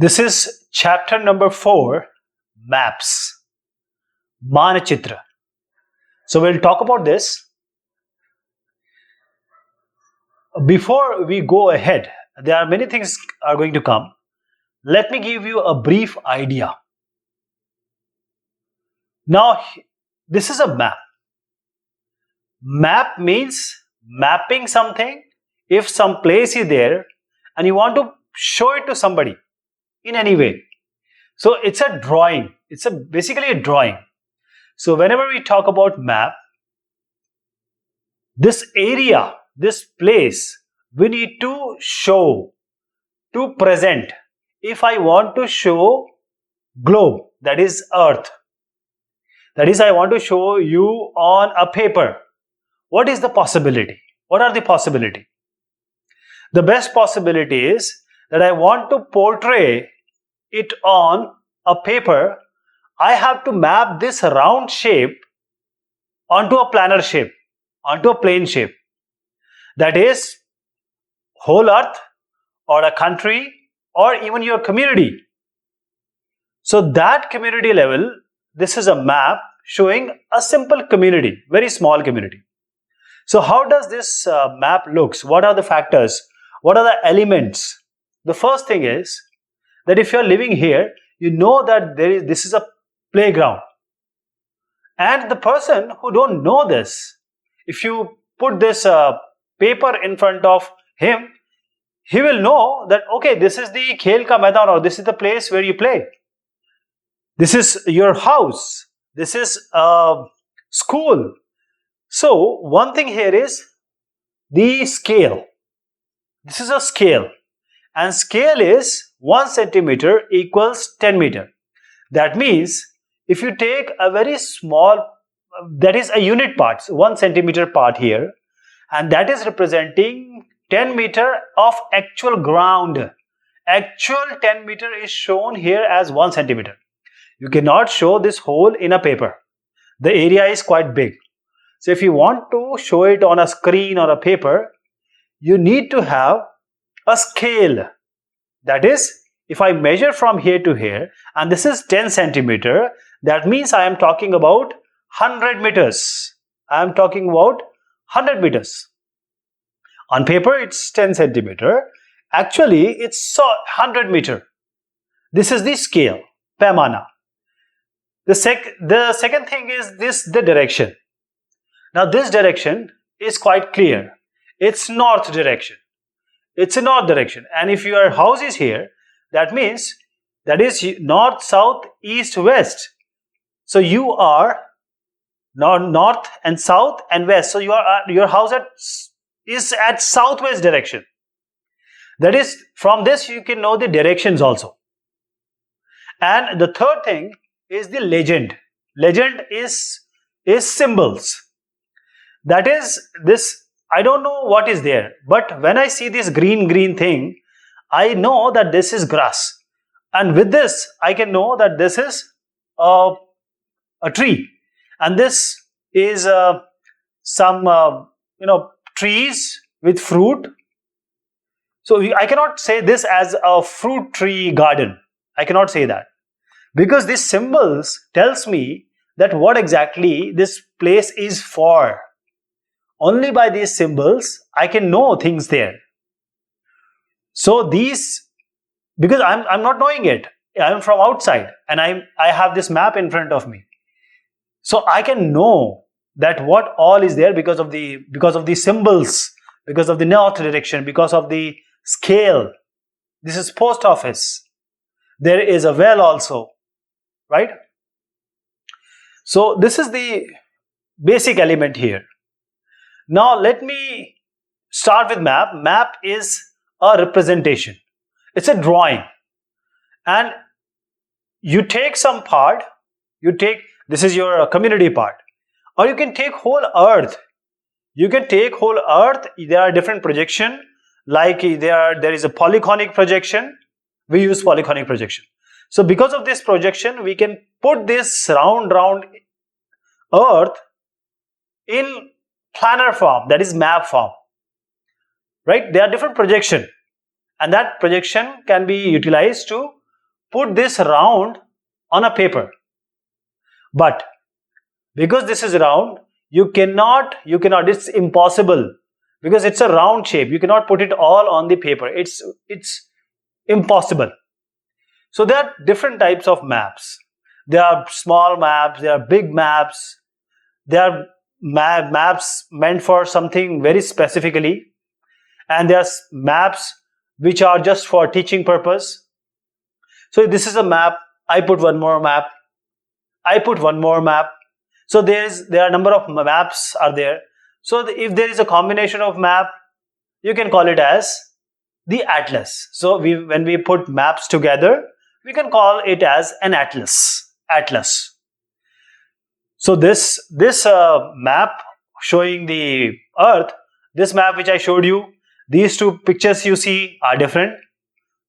This is chapter number 4, Maps, Manachitra. So we'll talk about this. Before we go ahead, there are many things are going to come. Let me give you a brief idea. Now, this is a map. Map means mapping something. If some place is there and you want to show it to somebody in any way. So it's a drawing. It's basically a drawing. So whenever we talk about map, this area, this place, we need to show, to present. If I want to show globe, that is earth, that is I want to show you on a paper, what is the possibility? What are the possibility? The best possibility is that I want to portray it on a paper. I have to map this round shape onto a planar shape, onto a plane shape. That is whole earth or a country or even your community. So that community level, this is a map showing a simple community, very small community. So how does this map looks? What are the factors? What are the elements? The first thing is that if you are living here, you know that this is a playground. And the person who don't know this, if you put this paper in front of him, he will know that, okay, this is the khel ka maidan, or this is the place where you play. This is your house. This is a school. So one thing here is the scale. This is a scale. And scale is 1 centimeter equals 10 meter. That means if you take a very small, that is a unit part, 1 centimeter part here, and that is representing 10 meter of actual ground. Actual 10 meter is shown here as 1 centimeter. You cannot show this whole in a paper. The area is quite big. So if you want to show it on a screen or a paper, you need to have a scale. That is, if I measure from here to here, and this is 10 centimeter, that means I am talking about 100 meters. I am talking about 100 meters. On paper, it's 10 centimeter. Actually, it's 100 meter. This is the scale, paimana. The second thing is the direction. Now, this direction is quite clear. It's north direction. It's a north direction. And if your house is here, that means that is north, south, east, west. So you are north and south and west. So your house is at southwest direction. That is, from this you can know the directions also. And the third thing is the legend. Legend is symbols. That is this. I don't know what is there, but when I see this green thing, I know that this is grass. And with this, I can know that this is a tree. And this is some trees with fruit. So I cannot say this as a fruit tree garden. I cannot say that. Because these symbols tells me that what exactly this place is for. Only by these symbols, I can know things there. So these, because I'm not knowing it, I'm from outside and I have this map in front of me. So I can know that what all is there because of the symbols, because of the north direction, because of the scale. This is post office. There is a well also, right? So this is the basic element here. Now let me start with map. Map is a representation. It's a drawing. And you take some part, this is your community part. Or you can take whole earth. You can take whole earth. There are different projection. Like there is a polyconic projection. We use polyconic projection. So because of this projection, we can put this round earth in planar form, that is map form, right? There are different projection, and that projection can be utilized to put this round on a paper. But because this is round, you cannot, it's impossible, because it's a round shape. You cannot put it all on the paper. It's impossible. So there are different types of maps. There are small maps, there are big maps, there are maps meant for something very specifically, and there are maps which are just for teaching purpose. So this is a map. I put one more map. I put one more map. So there are a number of maps are there. So if there is a combination of map, you can call it as the atlas. So when we put maps together, we can call it as an atlas. So this map showing the earth, this map which I showed you, these two pictures you see are different.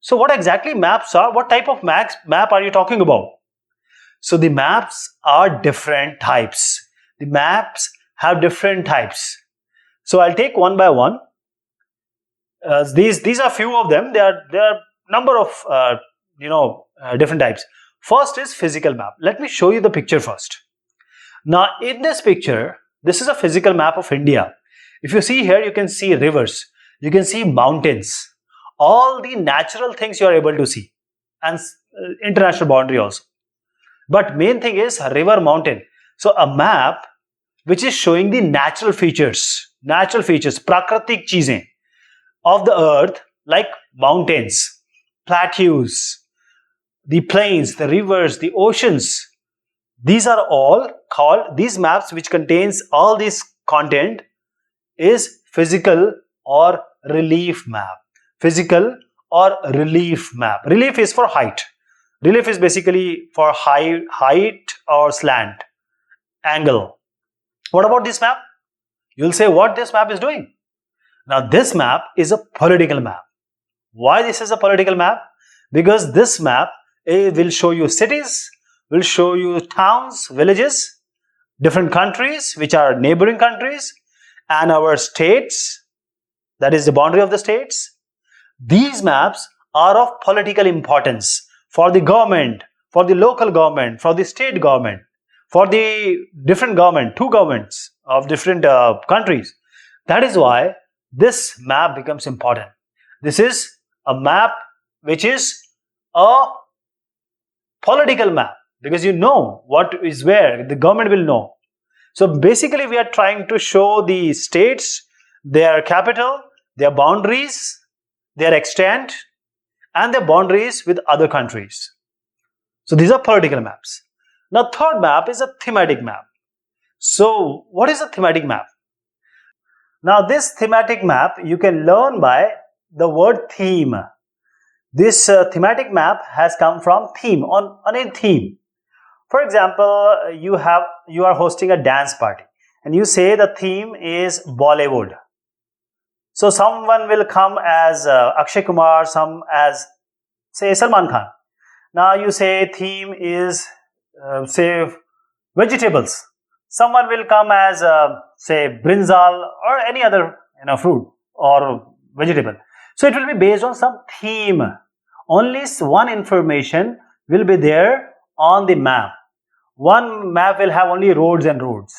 So what exactly maps are? What type of map are you talking about? So the maps are different types. The maps have different types. So I'll take one by one. These are few of them. There are number of different types. First is physical map. Let me show you the picture first. Now in this picture, this is a physical map of India. If you see here, you can see rivers, you can see mountains, all the natural things you are able to see, and international boundary also. But main thing is river, mountain. So a map which is showing the natural features, prakratik cheezein of the earth, like mountains, plateaus, the plains, the rivers, the oceans. These are all called, these maps which contains all this content is physical or relief map. Physical or relief map. Relief is for height. Relief is basically for height or slant, angle. What about this map? You'll say what this map is doing. Now this map is a political map. Why this is a political map? Because this map will show you cities, will show you towns, villages, different countries which are neighboring countries, and our states, that is the boundary of the states. These maps are of political importance for the government, for the local government, for the state government, for the different government, two governments of different countries. That is why this map becomes important. This is a map which is a political map, because you know what is where, the government will know. So basically we are trying to show the states, their capital, their boundaries, their extent, and their boundaries with other countries. So these are political maps. Now third map is a thematic map. So what is a thematic map? Now this thematic map you can learn by the word theme. This thematic map has come from theme, on a theme. For example, you are hosting a dance party and you say the theme is Bollywood. So someone will come as Akshay Kumar, some as say Salman Khan. Now you say theme is say vegetables. Someone will come as say brinjal or any other fruit or vegetable. So it will be based on some theme. Only one information will be there on the map. One map will have only roads and roads.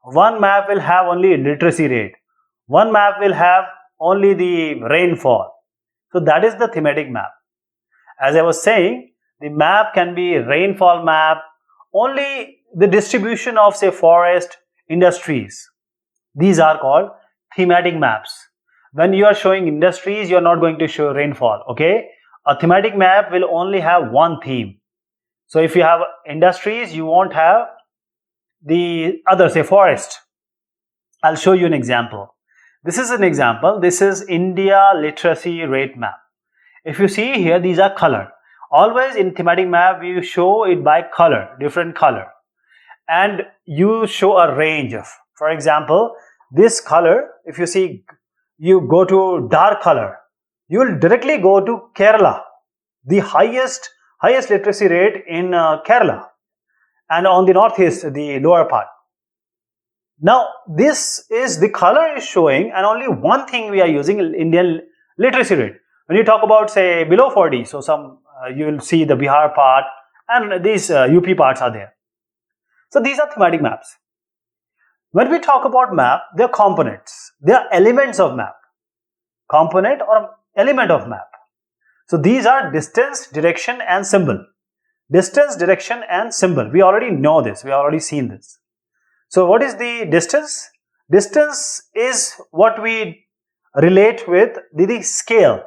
One map will have only literacy rate. One map will have only the rainfall. So that is the thematic map. As I was saying, the map can be rainfall map, only the distribution of say forest, industries. These are called thematic maps. When you are showing industries, you are not going to show rainfall, okay? A thematic map will only have one theme. So if you have industries, you won't have the other, say forest. I'll show you an example. This is an example. This is India literacy rate map. If you see here, these are colored. Always in thematic map, we show it by color, different color. And you show a range of, for example, this color, if you see, you go to dark color, you will directly go to Kerala, the highest literacy rate in Kerala, and on the northeast, the lower part. Now this is the color is showing, and only one thing we are using, Indian literacy rate. When you talk about say below 40, so some you will see the Bihar part, and these UP parts are there. So these are thematic maps. When we talk about map, they are components. They are elements of map. Component or element of map. So these are distance, direction and symbol. Distance, direction and symbol. We already know this. We have already seen this. So what is the distance? Distance is what we relate with the scale.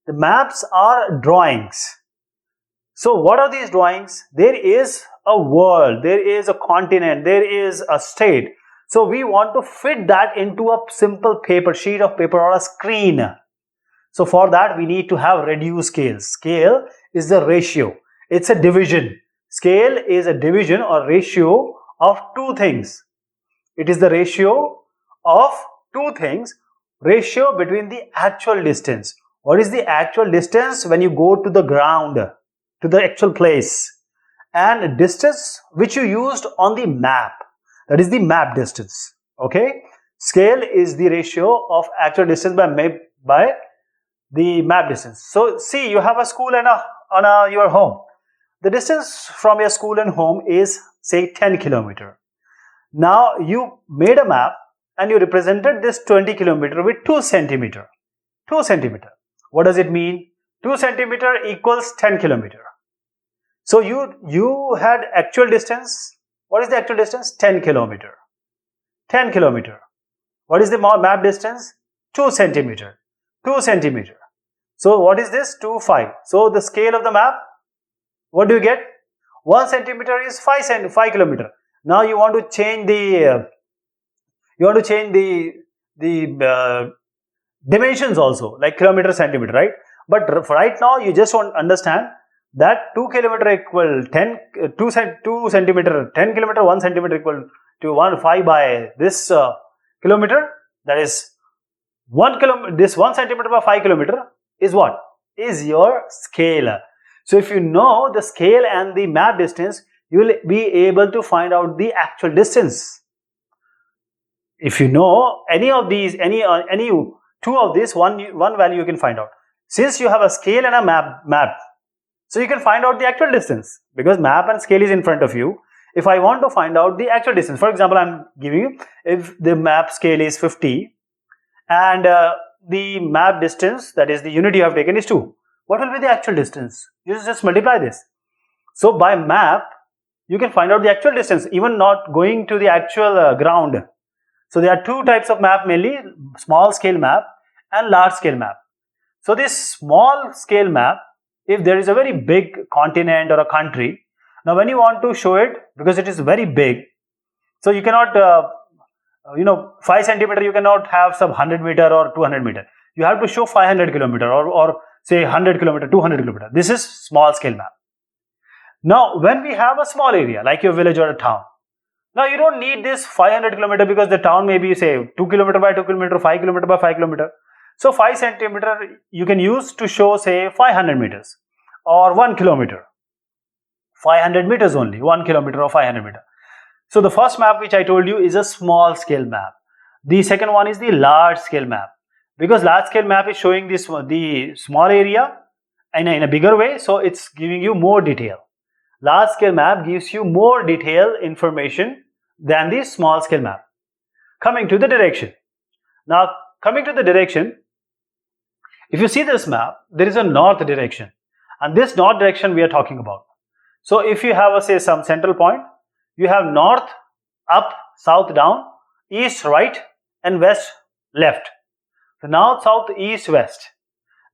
The maps are drawings. So what are these drawings? There is a world, there is a continent, there is a state. So we want to fit that into a simple paper, sheet of paper or a screen. So for that we need to have reduced scale. Scale is the ratio. It's a division. Scale is a division or ratio of two things. It is the ratio of two things. Ratio between the actual distance. What is the actual distance when you go to the ground, to the actual place, and distance which you used on the map. That is the map distance. Okay. Scale is the ratio of actual distance by the map distance. So see, you have a school and your home. The distance from your school and home is say 10 kilometer. Now you made a map and you represented this 20 kilometer with 2 centimeter. 2 centimeter. What does it mean? 2 centimeter equals 10 kilometer. So you had actual distance. What is the actual distance? 10 kilometer. 10 kilometer. What is the map distance? 2 centimeter. 2 centimeter. So what is this? 2, 5. So the scale of the map, what do you get? 1 centimeter is 5 kilometer. Now you want to change the dimensions also, like kilometer, centimeter, right? But right now you just want to understand that 2 kilometer equal 2 centimeter, 10 kilometer, 1 centimeter equal to 5 by this kilometer. That is 1 kilometer. This 1 centimeter by 5 kilometer is what? Is your scale. So if you know the scale and the map distance, you will be able to find out the actual distance. If you know any of these, any two of these, one value you can find out. Since you have a scale and a map, so you can find out the actual distance because map and scale is in front of you. If I want to find out the actual distance, for example, I'm giving you, if the map scale is 50 and the map distance, that is the unit you have taken, is 2. What will be the actual distance? You just multiply this. So by map, you can find out the actual distance, even not going to the actual ground. So there are two types of map mainly, small scale map and large scale map. So this small scale map, if there is a very big continent or a country, now when you want to show it, because it is very big, so you cannot, 5 centimeter, you cannot have some 100 meter or 200 meter. You have to show 500 kilometer or say 100 kilometer, 200 kilometer. This is small scale map. Now when we have a small area like your village or a town, now you don't need this 500 kilometer because the town may be say 2 kilometer by 2 kilometer, 5 kilometer by 5 kilometer. So 5 centimeter you can use to show say 500 meters or 1 kilometer. 500 meters only, 1 kilometer or 500 meter. So the first map which I told you is a small scale map. The second one is the large scale map, because large scale map is showing this the small area in a bigger way, so it's giving you more detail. Large scale map gives you more detailed information than the small scale map. Coming to the direction. Now coming to the direction, if you see this map, there is a north direction, and this north direction we are talking about. So if you have say some central point, you have north up, south down, east right and west left. So north, south, east, west.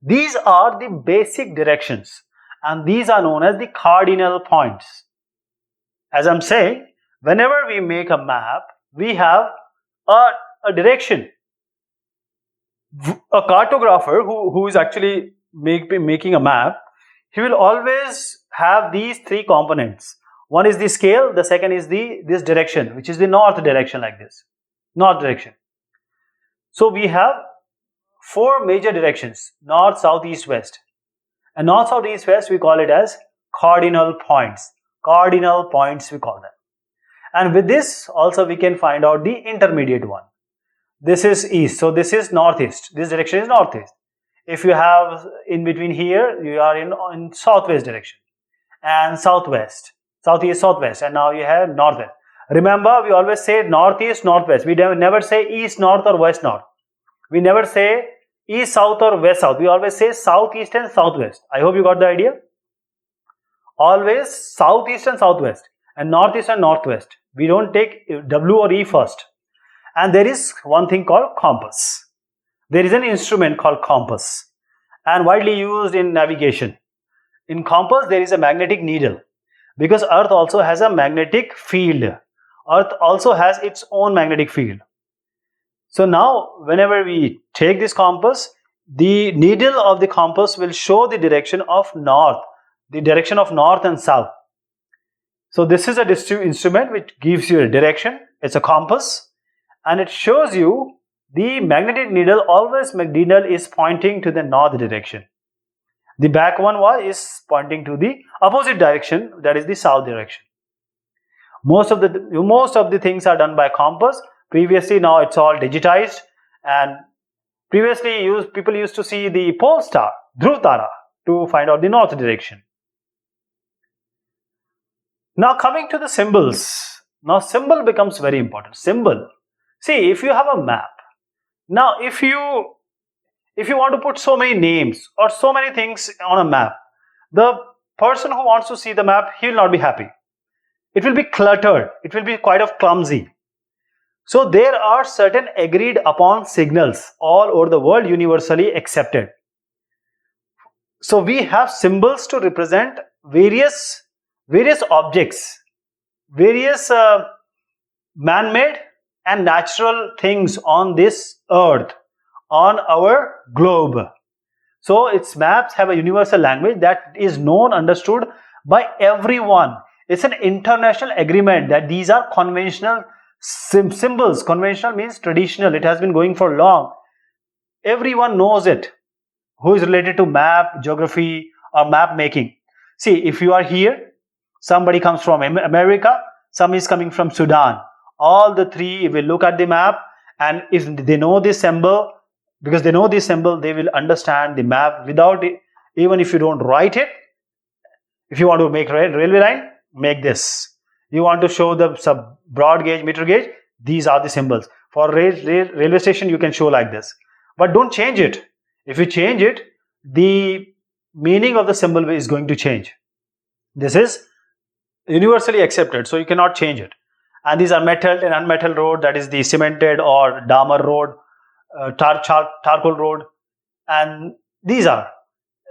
These are the basic directions and these are known as the cardinal points. As I'm saying, whenever we make a map, we have a direction. A cartographer who is actually making a map, he will always have these three components. One is the scale, the second is this direction, which is the north direction, like this. North direction. So we have 4 major directions: north, south, east, west. And north, south, east, west, we call it as cardinal points. Cardinal points we call them. And with this also we can find out the intermediate one. This is east, so this is northeast. This direction is northeast. If you have in between here, you are in southwest direction and southwest, southeast, southwest, and now you have northwest. Remember, we always say northeast, northwest. We never say east, north, or west, north. We never say east, south, or west, south. We always say southeast and southwest. I hope you got the idea. Always southeast and southwest, and northeast and northwest. We don't take W or E first. And there is one thing called compass. There is an instrument called compass, and widely used in navigation. In compass, there is a magnetic needle, because Earth also has a magnetic field. Earth also has its own magnetic field. So now, whenever we take this compass, the needle of the compass will show the direction of north, and south. So this is a instrument which gives you a direction. It's a compass, and it shows you the magnetic needle. Always needle is pointing to the north direction. The back one is pointing to the opposite direction, that is the south direction. Most of the things are done by compass. Previously, now it's all digitized, and previously people used to see the pole star, Dhruv Tara, to find out the north direction. Now coming to the symbols. Now symbol becomes very important. Symbol. See, if you have a map, now if you want to put so many names or so many things on a map, the person who wants to see the map, he will not be happy. It will be cluttered. It will be quite of clumsy. So there are certain agreed upon signals all over the world, universally accepted. So we have symbols to represent various objects, various man-made and natural things on this earth, on our globe. So its maps have a universal language that is known, understood by everyone. It's an international agreement that these are conventional symbols. Conventional means traditional. It has been going for long. Everyone knows it who is related to map, geography, or map making. See, if you are here, somebody comes from America, some is coming from Sudan. All the three will look at the map, and if they know this symbol, because they know this symbol, they will understand the map without it. Even if you don't write it, if you want to make railway line, make this. You want to show the broad gauge, meter gauge, these are the symbols. For railway station, you can show like this. But don't change it. If you change it, the meaning of the symbol is going to change. This is universally accepted, so you cannot change it. And these are metalled and unmetalled road, that is the cemented or damer road, charcoal road. And these are,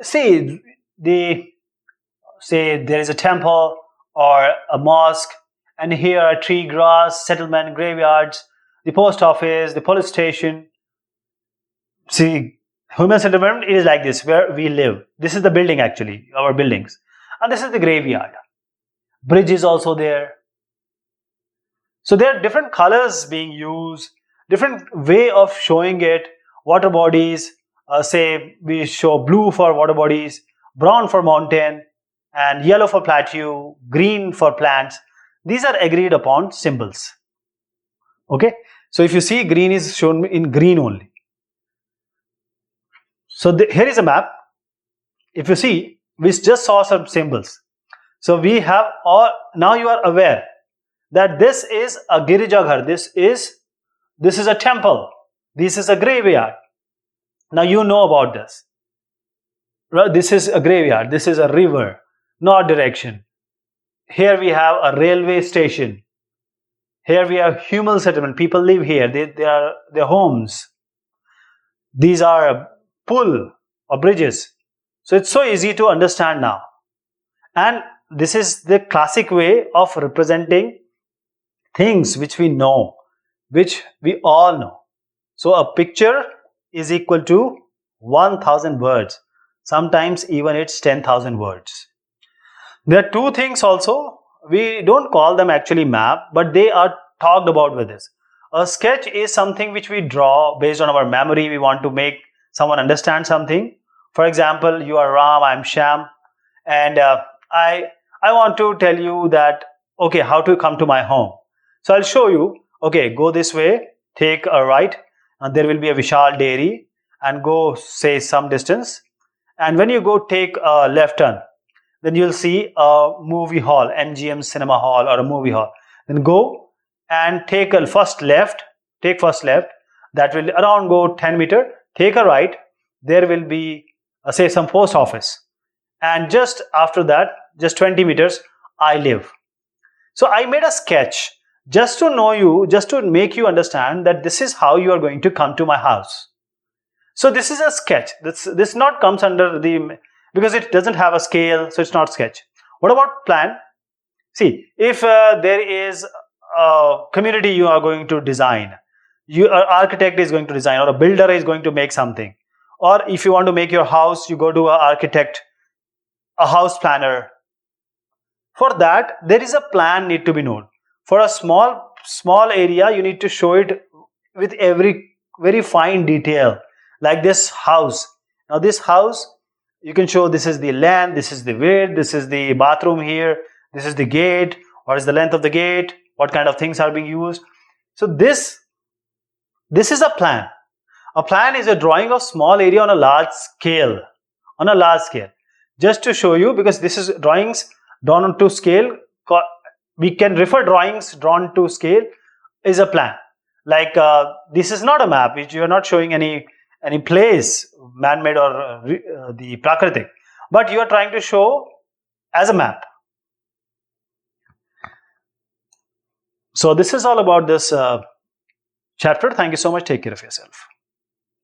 say there is a temple or a mosque, and here are tree, grass, settlement, graveyards, the post office, the police station. See, human settlement is like this, where we live. This is the building, actually, our buildings. And this is the graveyard. Bridge is also there. So there are different colors being used, different way of showing it. Water bodies, say we show blue for water bodies, brown for mountain, and yellow for plateau, green for plants. These are agreed upon symbols. Okay, so if you see, green is shown in green only. So here is a map. If you see, we just saw some symbols. So we have all, now you are aware that this is a Girijaghar, this is a temple, this is a graveyard. Now you know about this. This is a graveyard, this is a river, north direction. Here we have a railway station. Here we have human settlement. People live here. They are their homes. These are pull or bridges. So it's so easy to understand now. And this is the classic way of representing things which we know, which we all know. So a picture is equal to 1,000 words. Sometimes even it's 10,000 words. There are two things also. We don't call them actually map, but they are talked about with this. A sketch is something which we draw based on our memory. We want to make someone understand something. For example, you are Ram, I am Sham, and I want to tell you that, okay, how to come to my home. So I'll show you, okay, go this way, take a right, and there will be a Vishal dairy, and go say some distance, and when you go take a left turn, then you'll see a movie hall, MGM cinema hall or a movie hall. Then go and take a first left, that will around go 10 meter, take a right, there will be say some post office, and just after that, just 20 meters, I live. So I made a sketch just to know you, just to make you understand that this is how you are going to come to my house. So this is a sketch. This not comes under the, because it doesn't have a scale, so it's not sketch. What about plan? See, if there is a community you are going to design, an architect is going to design, or a builder is going to make something, or if you want to make your house, you go to an architect, a house planner. For that, there is a plan need to be known. For a small area, you need to show it with every very fine detail. Like this house. Now this house, you can show this is the length, this is the width, this is the bathroom here, this is the gate, what is the length of the gate, what kind of things are being used. So this is a plan. A plan is a drawing of small area on a large scale. Just to show you, because this is drawings drawn to scale, we can refer drawings drawn to scale is a plan. Like this is not a map, which you are not showing any place, man-made or the Prakritik, but you are trying to show as a map. So this is all about this chapter. Thank you so much. Take care of yourself.